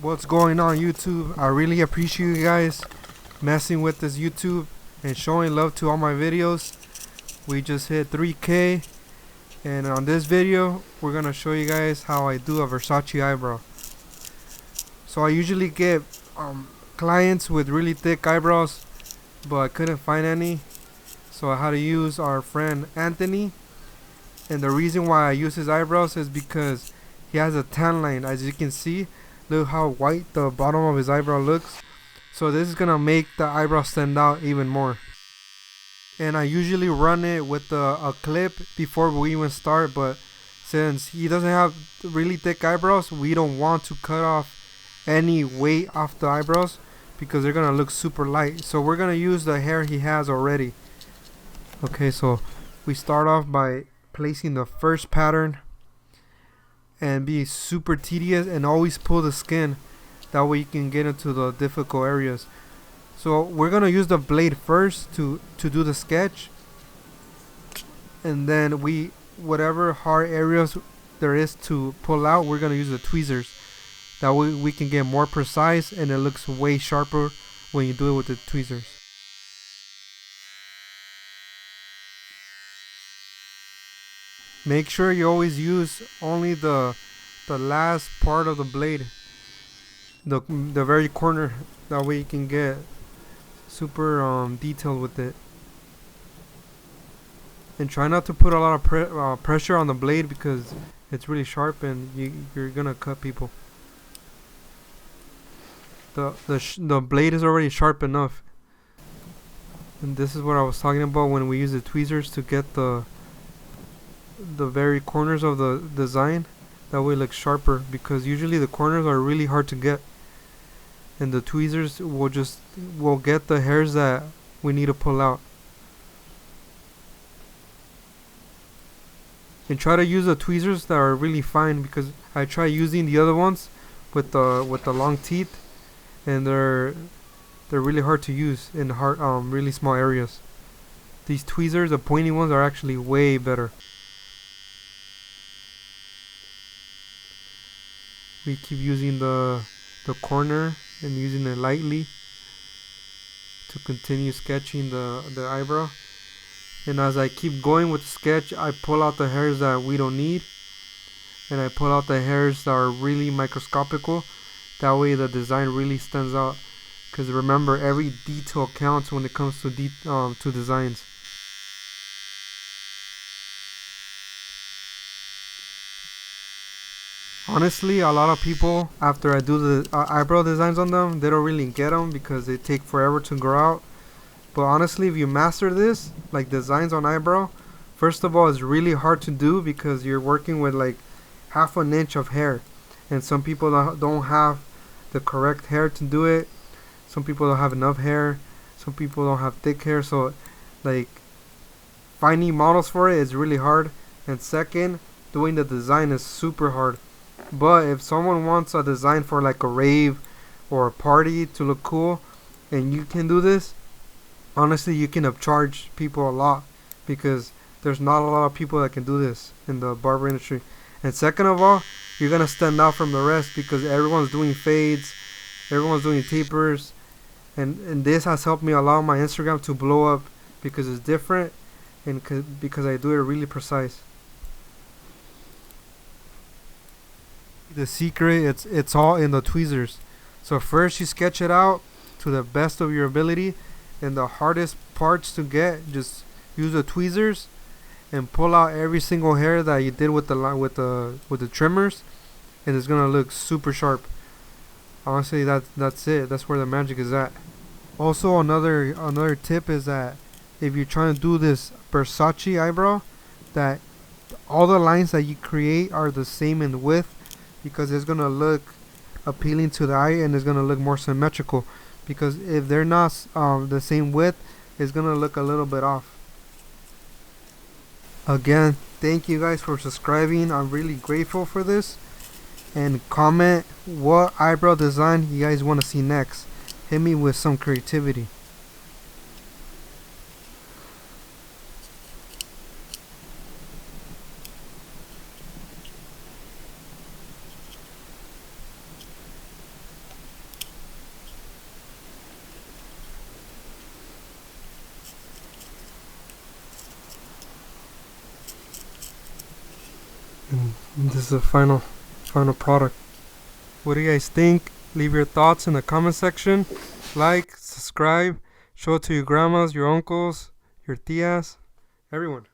What's going on, YouTube? I really appreciate you guys messing with this YouTube and showing love to all my videos. We just hit 3K, and on this video we're gonna show you guys how I do a Versace eyebrow. So I usually get clients with really thick eyebrows, but I couldn't find any, so I had to use our friend Anthony. And the reason why I use his eyebrows is because he has a tan line. As you can see, look how white the bottom of his eyebrow looks. So this is gonna make the eyebrow stand out even more. And I usually run it with a clip before we even start, but since he doesn't have really thick eyebrows, we don't want to cut off any weight off the eyebrows because they're gonna look super light. So we're gonna use the hair he has already. Okay, so we start off by placing the first pattern and be super tedious and always pull the skin, that way you can get into the difficult areas. So we're gonna use the blade first to do the sketch, and then whatever hard areas there is to pull out, we're gonna use the tweezers. That way we can get more precise and it looks way sharper when you do it with the tweezers. Make sure you always use only the last part of the blade, the very corner, that way you can get super detailed with it. And try not to put a lot of pressure on the blade because it's really sharp and you're gonna cut people. The blade is already sharp enough, and this is what I was talking about when we use the tweezers to get the very corners of the design. That way it looks sharper, because usually the corners are really hard to get, and the tweezers will get the hairs that we need to pull out. And try to use the tweezers that are really fine, because I try using the other ones with the long teeth, and they're really hard to use in really small areas. These tweezers, the pointy ones, are actually way better. We keep using the corner and using it lightly to continue sketching the eyebrow. And as I keep going with the sketch, I pull out the hairs that we don't need, and I pull out the hairs that are really microscopical. That way the design really stands out, because remember, every detail counts when it comes to designs. Honestly, a lot of people, after I do the eyebrow designs on them, they don't really get them because they take forever to grow out. But honestly, if you master this, like designs on eyebrow, first of all, it's really hard to do because you're working with like half an inch of hair, and some people don't have the correct hair to do it. Some people don't have enough hair. Some people don't have thick hair. So like finding models for it is really hard. And second, doing the design is super hard. But if someone wants a design for like a rave or a party to look cool, and you can do this, honestly, you can upcharge people a lot, because there's not a lot of people that can do this in the barber industry. And second of all, you're gonna stand out from the rest because everyone's doing fades, everyone's doing tapers, and this has helped me a lot on my Instagram to blow up because it's different and because I do it really precise. The secret, it's all in the tweezers. So first you sketch it out to the best of your ability, and the hardest parts to get, just use the tweezers and pull out every single hair that you did with the trimmers, and it's gonna look super sharp. Honestly, that's it. That's where the magic is at. Also, another tip is that if you're trying to do this Versace eyebrow, that all the lines that you create are the same in width, because it's gonna look appealing to the eye and it's gonna look more symmetrical. Because if they're not the same width, it's gonna look a little bit off. Again, thank you guys for subscribing. I'm really grateful for this. And comment what eyebrow design you guys want to see next. Hit me with some creativity. And this is the final product. What do you guys think? Leave your thoughts in the comment section. Like, subscribe, show it to your grandmas, your uncles, your tias, everyone.